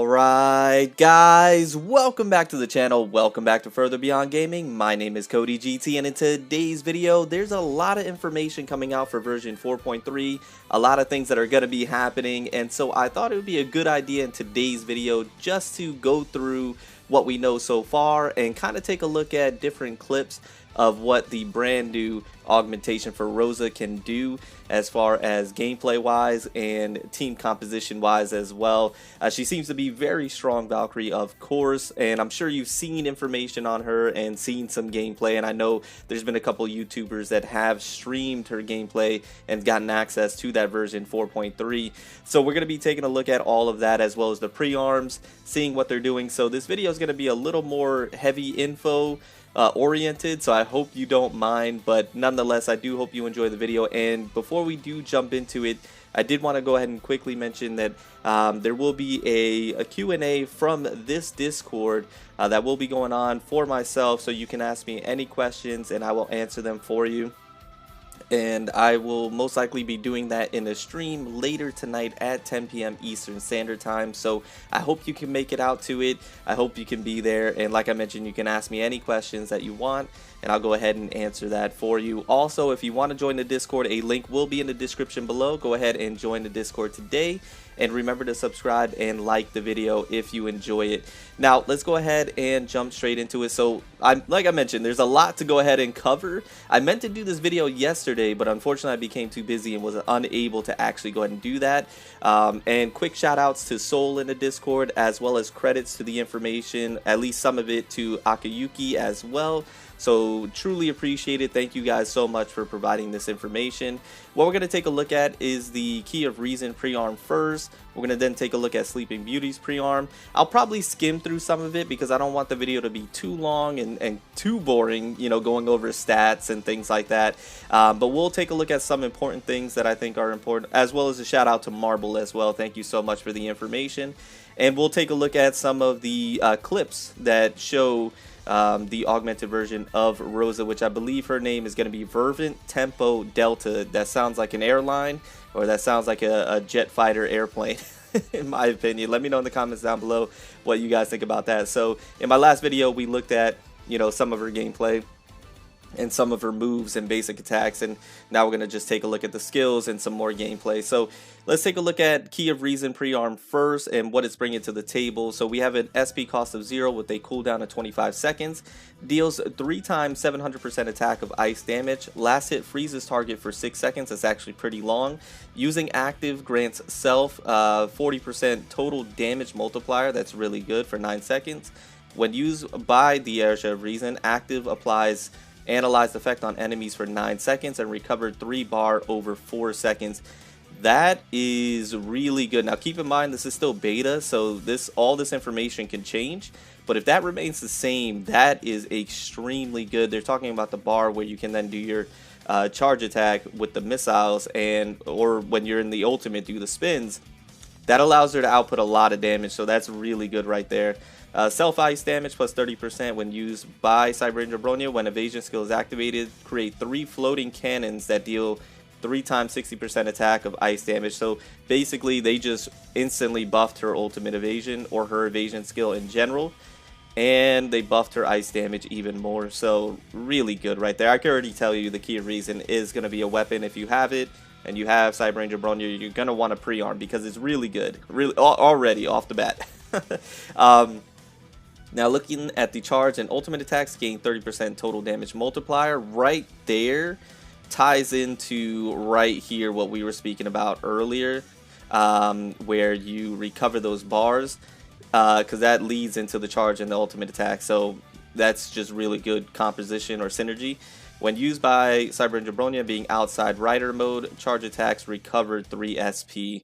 Alright guys, welcome back to the channel, welcome back to Further Beyond Gaming. My name is Cody GT, and in today's video there's a lot of information coming out for version 4.3, a lot of things that are going to be happening, and so I thought it would be a good idea in today's video just to go through what we know so far and kind of take a look at different clips of what the brand new augmentation for Rosa can do as far as gameplay wise and team composition wise as well. She seems to be very strong Valkyrie, of course, and I'm sure you've seen information on her and seen some gameplay, and I know there's been a couple YouTubers that have streamed her gameplay and gotten access to that version 4.3. So we're going to be taking a look at all of that as well as the pre-arms, seeing what they're doing. So this video is going to be a little more heavy info oriented, so I hope you don't mind, but nonetheless I do hope you enjoy the video. And before we do jump into it, I did want to go ahead and quickly mention that there will be a Q&A from this Discord that will be going on for myself, so you can ask me any questions and I will answer them for you. And I will most likely be doing that in a stream later tonight at 10 p.m. Eastern Standard Time. So I hope you can make it out to it. I hope you can be there. And like I mentioned, you can ask me any questions that you want, and I'll go ahead and answer that for you. Also, if you want to join the Discord, a link will be in the description below. Go ahead and join the Discord today. And remember to subscribe and like the video if you enjoy it. Now, let's go ahead and jump straight into it. So, like I mentioned, there's a lot to go ahead and cover. I meant to do this video yesterday, but unfortunately I became too busy and was unable to actually go ahead and do that. And quick shout outs to Soul in the Discord, as well as credits to the information, at least some of it to Akayuki as well. So truly appreciate it. Thank you guys so much for providing this information. What we're going to take a look at is the Key of Reason pre-arm first. We're going to then take a look at Sleeping Beauty's pre-arm. I'll probably skim through some of it because I don't want the video to be too long and too boring, you know, going over stats and things like that. But we'll take a look at some important things that I think are important, as well as a shout out to Marble as well. Thank you so much for the information. And we'll take a look at some of the clips that show the augmented version of Rosa, which I believe her name is going to be Vervent Tempo Delta. That sounds like an airline, or that sounds like a jet fighter airplane, in my opinion. Let me know in the comments down below what you guys think about that. So in my last video, we looked at, you know, some of her gameplay and some of her moves and basic attacks, and now we're going to just take a look at the skills and some more gameplay. So let's take a look at Key of Reason pre-arm first and what it's bringing to the table. So we have an SP cost of 0 with a cooldown of 25 seconds, deals 3 times 700% attack of ice damage, last hit freezes target for 6 seconds, that's actually pretty long. Using active grants self 40% total damage multiplier, that's really good for 9 seconds. When used by the Key of Reason, active applies analyzed effect on enemies for 9 seconds and recovered 3 bar over 4 seconds. That is really good. Now keep in mind, this is still beta, so all this information can change, but if that remains the same, that is extremely good. They're talking about the bar where you can then do your charge attack with the missiles, or when you're in the ultimate, do the spins. That allows her to output a lot of damage, so that's really good right there. Self-ice damage plus 30% when used by Cyber Bronya. When evasion skill is activated, create 3 floating cannons that deal 3 times 60% attack of ice damage. So basically they just instantly buffed her ultimate evasion, or her evasion skill in general, and they buffed her ice damage even more. So really good right there. I can already tell you the Key of Reason is going to be a weapon. If you have it and you have Cyber Ranger Bronya, you're going to want to pre-arm because it's really good, really already off the bat. Now looking at the charge and ultimate attacks, gain 30% total damage multiplier. Right there ties into right here what we were speaking about earlier, where you recover those bars, because that leads into the charge and the ultimate attack. So that's just really good composition or synergy. When used by Cyber Ranger Bronya being outside rider mode, charge attacks recovered 3 SP.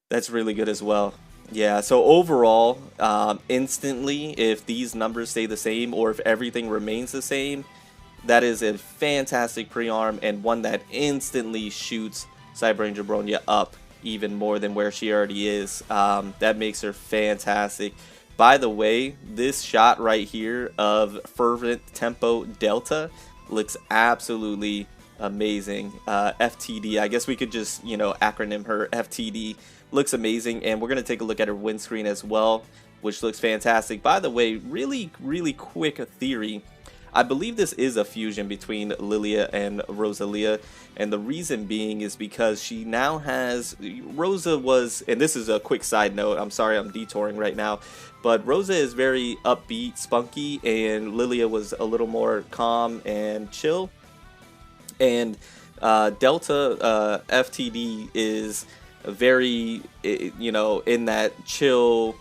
That's really good as well. Yeah, so overall, instantly, if these numbers stay the same, or if everything remains the same, that is a fantastic pre-arm, and one that instantly shoots Cyber Ranger Bronya up even more than where she already is. That makes her fantastic. By the way, this shot right here of Fervent Tempo Delta looks absolutely amazing. FTD, I guess we could just, you know, acronym her FTD. looks amazing. And we're going to take a look at her windscreen as well, which looks fantastic. By the way, really quick theory. I believe this is a fusion between Lilia and Rosalia, and the reason being is because she now has, Rosa was, and this is a quick side note, I'm sorry I'm detouring right now, but Rosa is very upbeat, spunky, and Lilia was a little more calm and chill. And Delta FTD is very, you know, in that chill,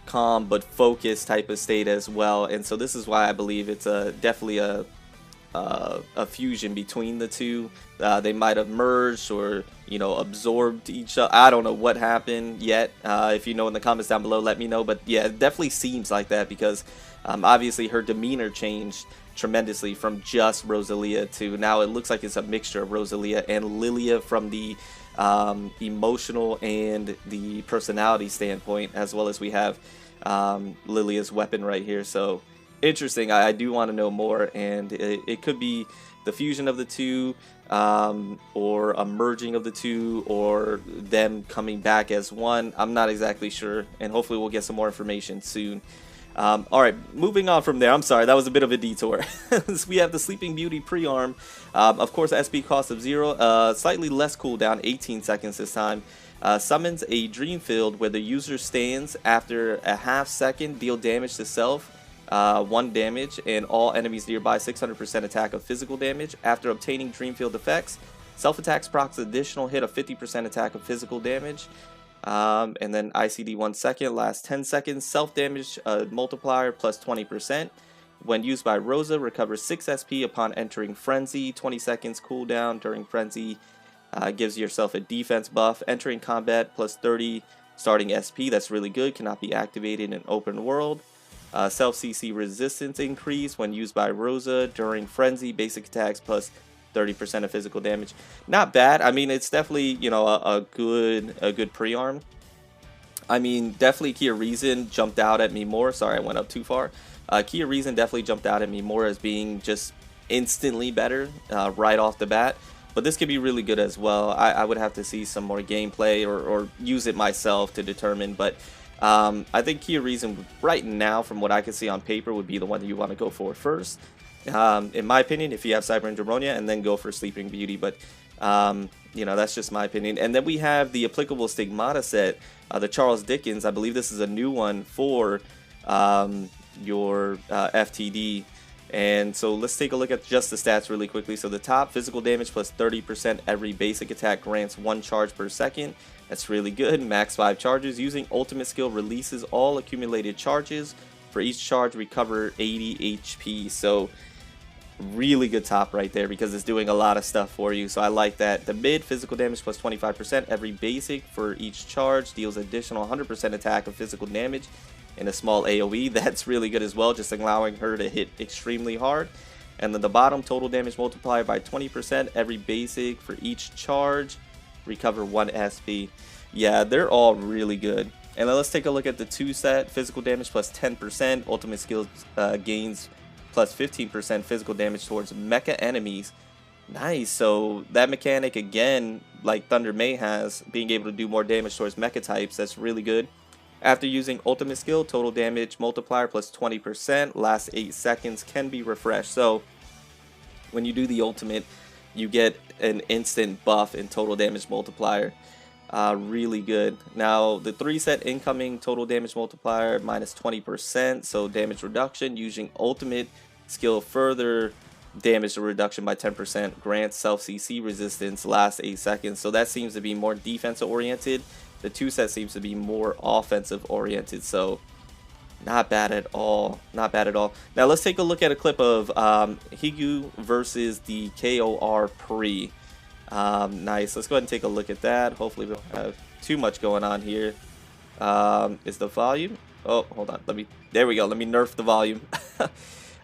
calm but focused type of state as well. And so this is why I believe it's definitely a fusion between the two. They might have merged or, you know, absorbed each other. I don't know what happened yet. If you know in the comments down below, let me know. But yeah, it definitely seems like that because obviously her demeanor changed tremendously from just Rosalia to now it looks like it's a mixture of Rosalia and Lilia from the emotional and the personality standpoint, as well as we have Lilia's weapon right here. So interesting. I do want to know more, and it could be the fusion of the two, or a merging of the two, or them coming back as one. I'm not exactly sure, and hopefully we'll get some more information soon. Alright, moving on from there. I'm sorry, that was a bit of a detour. We have the Sleeping Beauty pre-arm. Of course, SP cost of 0. Slightly less cooldown, 18 seconds this time. Summons a dream field where the user stands after a half second, deal damage to self, 1 damage, and all enemies nearby 600% attack of physical damage. After obtaining dream field effects, self attacks procs additional hit of 50% attack of physical damage. And then ICD 1 second, last 10 seconds, self damage multiplier plus 20%. When used by Rosa, recovers 6 SP upon entering Frenzy, 20 seconds cooldown during Frenzy, gives yourself a defense buff. Entering combat plus 30 starting SP, that's really good, cannot be activated in open world. Self CC resistance increase when used by Rosa during Frenzy, basic attacks plus 30% of physical damage. Not bad. I mean, it's definitely, you know, a good pre-arm. I mean, definitely Kia Reason jumped out at me more. Sorry, I went up too far. Kia Reason definitely jumped out at me more as being just instantly better right off the bat. But this could be really good as well. I would have to see some more gameplay or use it myself to determine. But I think Kia Reason right now, from what I can see on paper, would be the one that you want to go for first. In my opinion, if you have Cyber and Dromonia, and then go for Sleeping Beauty. But you know, that's just my opinion. And then we have the applicable Stigmata set, the Charles Dickens. I believe this is a new one for your FTD. And so let's take a look at just the stats really quickly. So the top, physical damage plus 30%. Every basic attack grants 1 charge per second. That's really good. Max 5 charges. Using ultimate skill releases all accumulated charges. For each charge, recover 80 HP. So really good top right there because it's doing a lot of stuff for you. So I like that. The mid, physical damage plus 25%. Every basic for each charge deals additional 100% attack of physical damage in a small AoE. That's really good as well, just allowing her to hit extremely hard. And then the bottom, total damage multiplier by 20%. Every basic for each charge, recover 1 SP. Yeah, they're all really good. And then let's take a look at the 2 set. Physical damage plus 10%. Ultimate skills gains plus 15% physical damage towards mecha enemies. Nice. So that mechanic, again, like Thunder May has, being able to do more damage towards mecha types, that's really good. After using ultimate skill, total damage multiplier plus 20%. Last 8 seconds can be refreshed. So when you do the ultimate, you get an instant buff in total damage multiplier. Really good. Now the 3 set incoming total damage multiplier minus 20%, so damage reduction. Using ultimate skill, further damage reduction by 10%, grants self CC resistance last 8 seconds. So that seems to be more defensive oriented. The 2 set seems to be more offensive oriented. So not bad at all. Not bad at all. Now let's take a look at a clip of Higu versus the KOR pre. Nice. Let's go ahead and take a look at that. Hopefully we don't have too much going on here. Is the volume? Oh, hold on. There we go. Let me nerf the volume.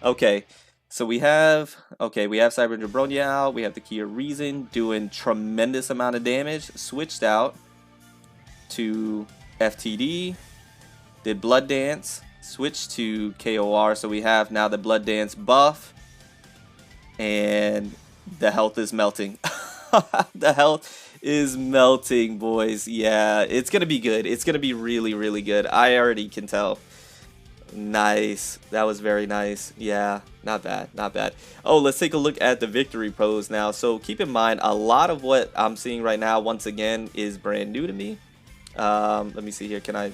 Okay. So we have Cyber Jabronia out. We have the Kia Reason doing tremendous amount of damage. Switched out to FTD. Did Blood Dance. Switched to KOR. So we have now the Blood Dance buff. And the health is melting. The health is melting, boys. Yeah, it's gonna be good. It's gonna be really, really good. I already can tell. Nice. That was very nice. Yeah, not bad, not bad. Oh, let's take a look at the victory pose now. So keep in mind, a lot of what I'm seeing right now, once again, is brand new to me. Let me see here. Can I?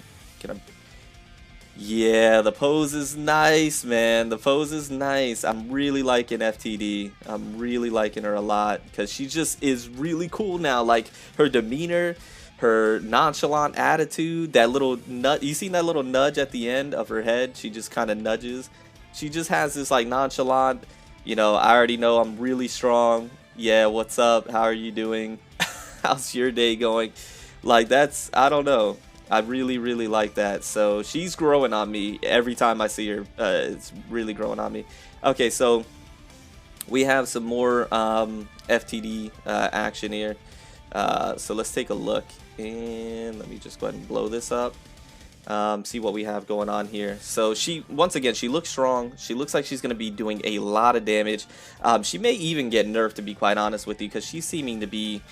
Yeah, the pose is nice, man. The pose is nice. I'm really liking FTD. I'm really liking her a lot because she just is really cool now. Like her demeanor, her nonchalant attitude, that little nut. You seen that little nudge at the end of her head? She just kind of nudges. She just has this like nonchalant, you know, I already know I'm really strong. Yeah, what's up? How are you doing? How's your day going? Like that's, I don't know. I really, really like that. So she's growing on me every time I see her. It's really growing on me. Okay, so we have some more FTD action here. So let's take a look. And let me just go ahead and blow this up. See what we have going on here. So she, once again, she looks strong. She looks like she's going to be doing a lot of damage. She may even get nerfed, to be quite honest with you, because she's seeming to be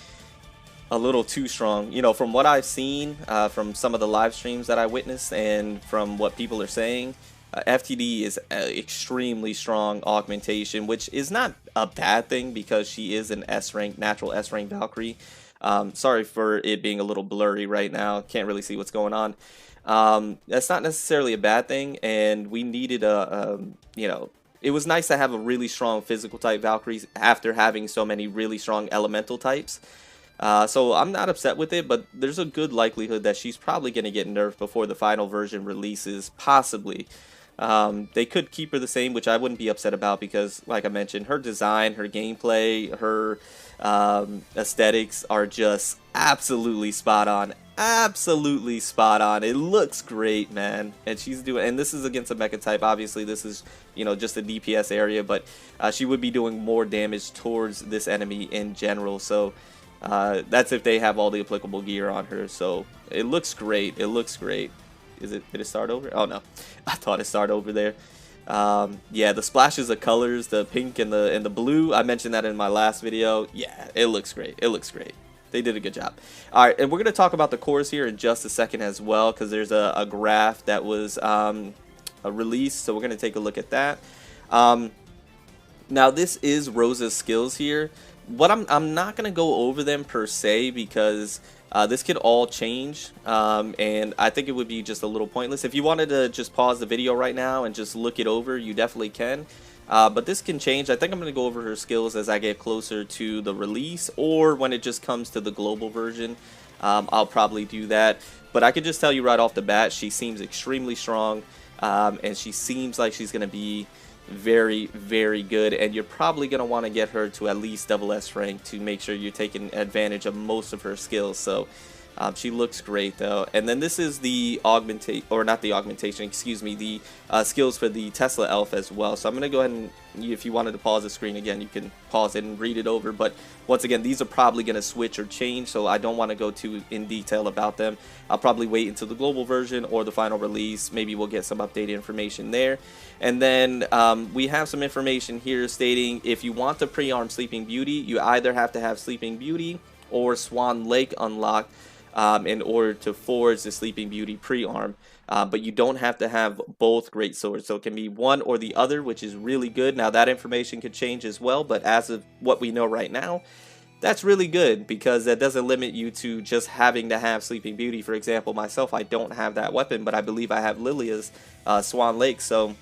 a little too strong. You know, from what I've seen from some of the live streams that I witnessed and from what people are saying, FTD is extremely strong augmentation, which is not a bad thing because she is an S-rank, natural S-rank Valkyrie. Sorry for it being a little blurry right now. Can't really see what's going on. That's not necessarily a bad thing, and we needed you know, it was nice to have a really strong physical type Valkyries after having so many really strong elemental types. So I'm not upset with it, but there's a good likelihood that she's probably going to get nerfed before the final version releases, possibly. They could keep her the same, which I wouldn't be upset about because, like I mentioned, her design, her gameplay, her aesthetics are just absolutely spot on. Absolutely spot on. It looks great, man. And she's doing, and this is against a mecha type. Obviously, this is, you know, just a DPS area, but she would be doing more damage towards this enemy in general. So that's if they have all the applicable gear on her. So it looks great. It looks great. Did it start over? Oh no, I thought it started over there. Yeah, the splashes of colors, the pink and the blue, I mentioned that in my last video. Yeah, it looks great. It looks great. They did a good job. All right, and we're gonna talk about the cores here in just a second as well, because there's a graph that was released, so we're gonna take a look at that. Now this is Rosa's skills here. What I'm not gonna go over them per se because this could all change, and I think it would be just a little pointless. If you wanted to just pause the video right now and just look it over, you definitely can. But this can change. I think I'm going to go over her skills as I get closer to the release, or when it just comes to the global version. I'll probably do that. But I can just tell you right off the bat, she seems extremely strong, and she seems like she's going to be very, very good, and you're probably going to want to get her to at least double S rank to make sure you're taking advantage of most of her skills. So she looks great though. And then this is the augmentation, or not the augmentation, excuse me, the skills for the Tesla elf as well. So I'm going to go ahead and, if you wanted to pause the screen again, you can pause it and read it over. But once again, these are probably going to switch or change, so I don't want to go too in detail about them. I'll probably wait until the global version or the final release. Maybe we'll get some updated information there. And then we have some information here stating if you want to pre-arm Sleeping Beauty, you either have to have Sleeping Beauty or Swan Lake unlocked in order to forge the Sleeping Beauty pre-arm. But you don't have to have both great swords, so it can be one or the other, which is really good. Now that information could change as well, but as of what we know right now, that's really good because that doesn't limit you to just having to have Sleeping Beauty. For example, myself, I don't have that weapon, but I believe I have Lilia's Swan Lake, so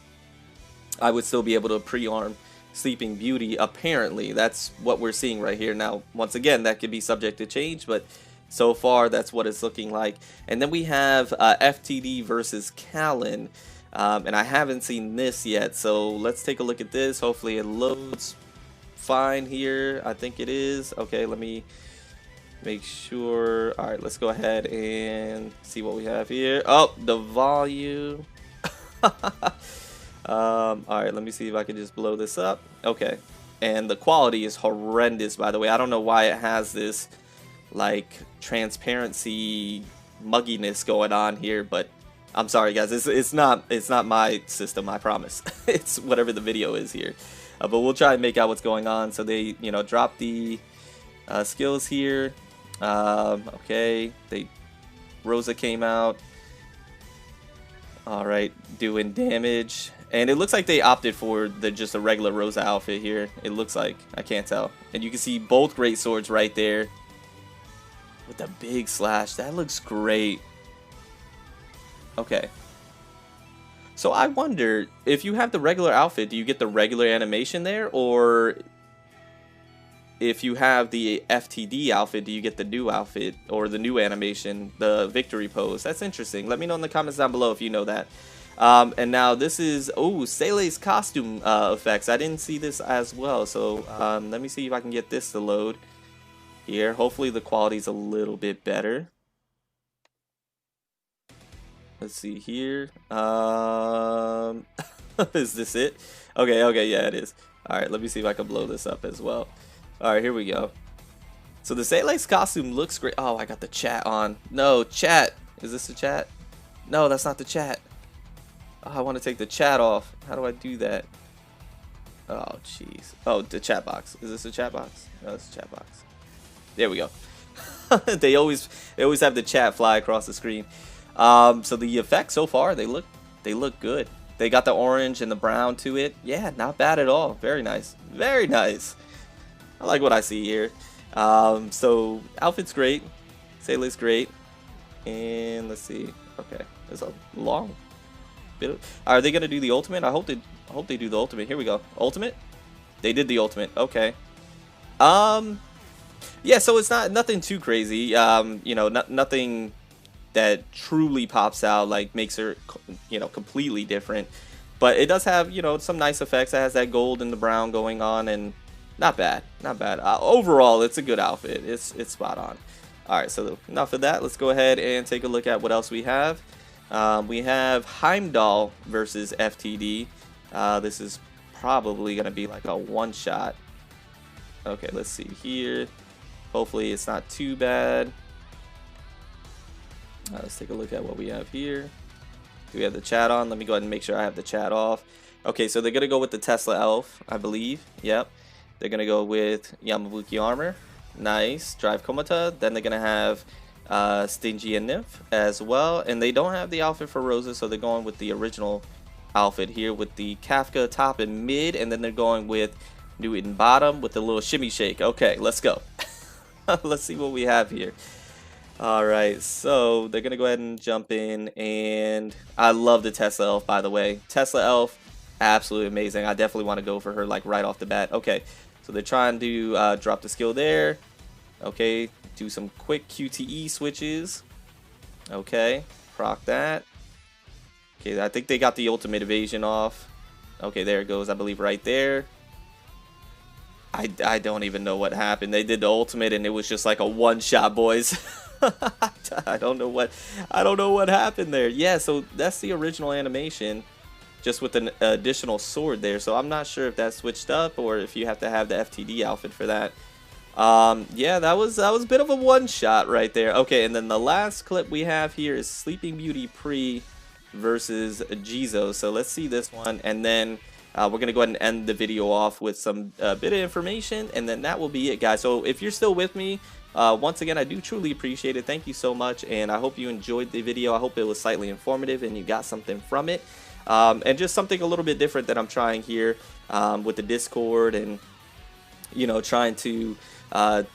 I would still be able to pre-arm Sleeping Beauty. Apparently, that's what we're seeing right here. Now, once again, that could be subject to change, but so far, that's what it's looking like. And then we have FTD versus Callan. And I haven't seen this yet, so let's take a look at this. Hopefully it loads fine here. I think it is. Okay, let me make sure. All right, let's go ahead and see what we have here. Oh, the volume. All right, let me see if I can just blow this up. Okay, and the quality is horrendous, by the way. I don't know why it has this like transparency mugginess going on here, but I'm sorry guys, it's not my system, I promise. It's whatever the video is here, but we'll try and make out what's going on. So they, you know, drop the skills here. Okay, Rosa came out. All right, doing damage, and it looks like they opted for just a regular Rosa outfit here. It looks like, I can't tell, and you can see both great swords right there with the big slash. That looks great. Okay. So I wonder, if you have the regular outfit, do you get the regular animation there? Or if you have the FTD outfit, do you get the new outfit or the new animation, the victory pose? That's interesting. Let me know in the comments down below if you know that. And now this is, oh, Sele's costume effects. I didn't see this as well. So let me see if I can get this to load here. Hopefully the quality's a little bit better. Let's see here. Is this it? Okay, yeah, it is. Alright, let me see if I can blow this up as well. Alright, here we go. So the Sele's costume looks great. Oh, I got the chat on. No, chat. Is this the chat? No, that's not the chat. Oh, I want to take the chat off. How do I do that? Oh, jeez. Oh, the chat box. Is this the chat box? No, it's the chat box. There we go. They always have the chat fly across the screen. So the effects so far, they look good. They got the orange and the brown to it. Yeah, not bad at all. Very nice. Very nice. I like what I see here. So outfit's great. Sele's great. And let's see. Okay, there's a long bit of, are they gonna do the ultimate? I hope they do the ultimate. Here we go. Ultimate? They did the ultimate. Okay. Yeah, so it's nothing too crazy. You know, nothing that truly pops out, like makes her, you know, completely different. But it does have, you know, some nice effects. It has that gold and the brown going on, and not bad, not bad. Overall, it's a good outfit. It's spot on. All right, so enough of that. Let's go ahead and take a look at what else we have. We have Heimdall versus Ftd. This is probably gonna be like a one-shot. Okay, let's see here. Hopefully it's not too bad. Let's take a look at what we have here. Do we have the chat on? Let me go ahead and make sure I have the chat off. Okay, so they're going to go with the Tesla Elf, I believe. Yep. They're going to go with Yamabuki Armor. Nice. Drive Komata. Then they're going to have Stingy and Nymph as well. And they don't have the outfit for Rosa, so they're going with the original outfit here with the Kafka top and mid. And then they're going with Newton bottom with the little shimmy shake. Okay, let's go. Let's see what we have here. Alright, so they're going to go ahead and jump in, and I love the Tesla Elf, by the way. Tesla Elf, absolutely amazing. I definitely want to go for her like right off the bat. Okay, so they're trying to drop the skill there. Okay, do some quick QTE switches. Okay, proc that. Okay, I think they got the ultimate evasion off. Okay, there it goes, I believe right there. I don't even know what happened. They did the ultimate and it was just like a one-shot, boys. I don't know what happened there. Yeah, so that's the original animation, just with an additional sword there. So I'm not sure if that switched up or if you have to have the FTD outfit for that. Yeah, that was a bit of a one-shot right there. Okay, and then the last clip we have here is Sleeping Beauty Pri versus Jizo. So let's see this one, and then we're going to go ahead and end the video off with some bit of information, and then that will be it, guys. So if you're still with me, once again, I do truly appreciate it. Thank you so much, and I hope you enjoyed the video. I hope it was slightly informative and you got something from it. And just something a little bit different that I'm trying here with the Discord, and, you know, trying to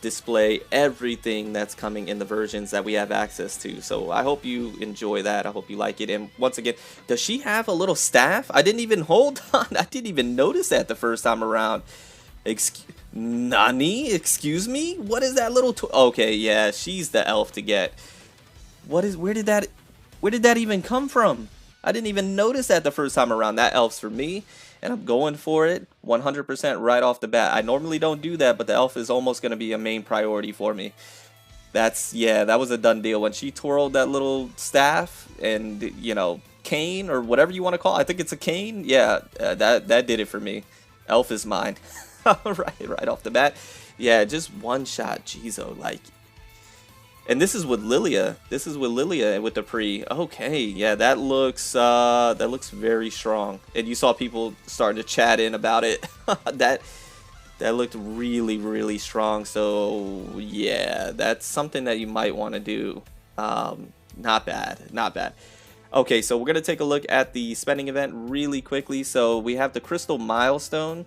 display everything that's coming in the versions that we have access to. So I hope you enjoy that. I hope you like it. And once again, does she have a little staff? I didn't even hold on. I didn't even notice that the first time around. Nani? Excuse me? What is that little okay, yeah, she's the elf to get. Where did that even come from? I didn't even notice that the first time around. That elf's for me, and I'm going for it 100% right off the bat. I normally don't do that, but the elf is almost going to be a main priority for me. Yeah, that was a done deal. When she twirled that little staff and, you know, cane or whatever you want to call it, I think it's a cane. Yeah, that did it for me. Elf is mine. right off the bat. Yeah, just one shot Jizo, like. And this is with Lilia. This is with Lilia with the Pri. Okay, yeah, that looks very strong. And you saw people starting to chat in about it. that That looked really, really strong. So yeah, that's something that you might want to do. Not bad, not bad. Okay, so we're gonna take a look at the spending event really quickly. So we have the crystal milestone,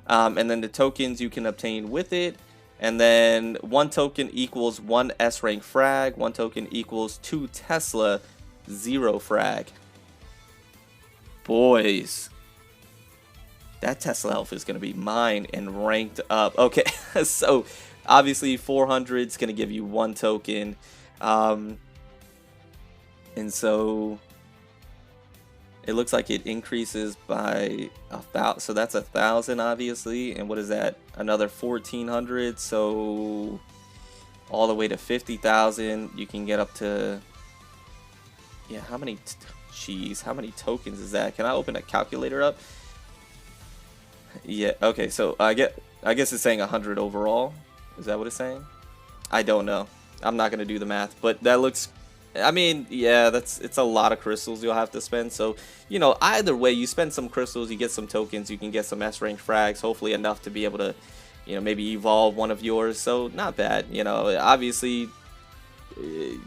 and then the tokens you can obtain with it. And then 1 token equals 1 S rank frag, 1 token equals 2 Tesla, 0 frag. Boys, that Tesla health is going to be mine and ranked up. Okay, so obviously 400 is going to give you 1 token. And so it looks like it increases by 1,000. So that's 1,000 obviously. And what is that? Another 1,400. So all the way to 50,000. You can get up to, yeah, how many, jeez, how many tokens is that? Can I open a calculator up? Yeah, okay, so I guess it's saying 100 overall. Is that what it's saying? I don't know. I'm not gonna do the math, but that looks, I mean, yeah, it's a lot of crystals you'll have to spend. So, you know, either way, you spend some crystals, you get some tokens, you can get some S rank frags, hopefully enough to be able to, you know, maybe evolve one of yours. So not bad, you know. Obviously it'd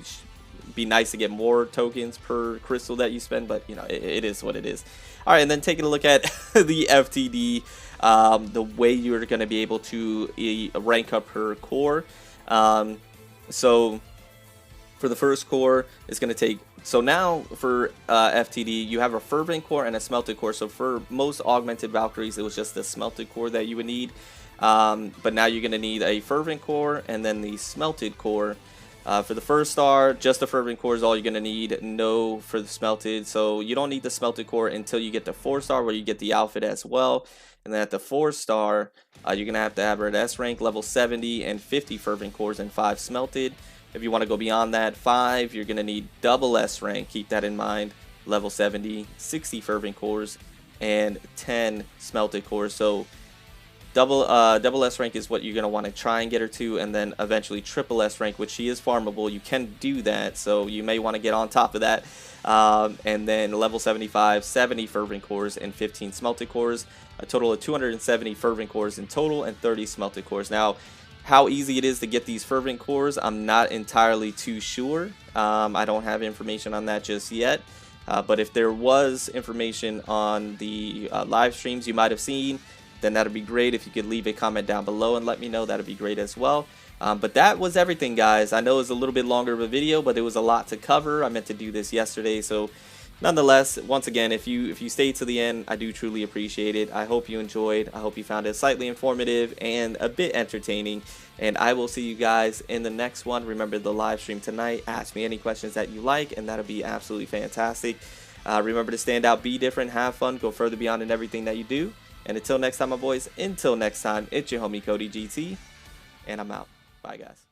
be nice to get more tokens per crystal that you spend, but you know, it is what it is. All right, and then taking a look at the FTD, the way you're going to be able to rank up her core. So for the first core, it's going to take, so now for FTD, you have a fervent core and a smelted core. So for most augmented Valkyries, it was just the smelted core that you would need. But now you're going to need a fervent core and then the smelted core. For the first star, just the fervent core is all you're going to need, no for the smelted. So you don't need the smelted core until you get the 4-star where you get the outfit as well. And then at the 4-star, you're going to have her at S rank, level 70 and 50 fervent cores and 5 smelted. If you want to go beyond that, 5, you're going to need double S rank, keep that in mind, level 70, 60 fervent cores and 10 smelted cores. So double S rank is what you're going to want to try and get her to, and then eventually triple S rank, which she is farmable. You can do that, so you may want to get on top of that. And then level 75, 70 fervent cores and 15 smelted cores, a total of 270 fervent cores in total and 30 smelted cores. Now, how easy it is to get these fervent cores, I'm not entirely too sure. I don't have information on that just yet. But if there was information on the live streams you might have seen, then that'd be great. If you could leave a comment down below and let me know, that'd be great as well. But that was everything, guys. I know it was a little bit longer of a video, but it was a lot to cover. I meant to do this yesterday, so nonetheless, once again, if you stayed to the end, I do truly appreciate it. I hope you enjoyed. I hope you found it slightly informative and a bit entertaining. And I will see you guys in the next one. Remember the live stream tonight. Ask me any questions that you like, and that'll be absolutely fantastic. Remember to stand out, be different, have fun, go further beyond in everything that you do. And until next time, my boys, until next time, it's your homie Cody GT, and I'm out. Bye, guys.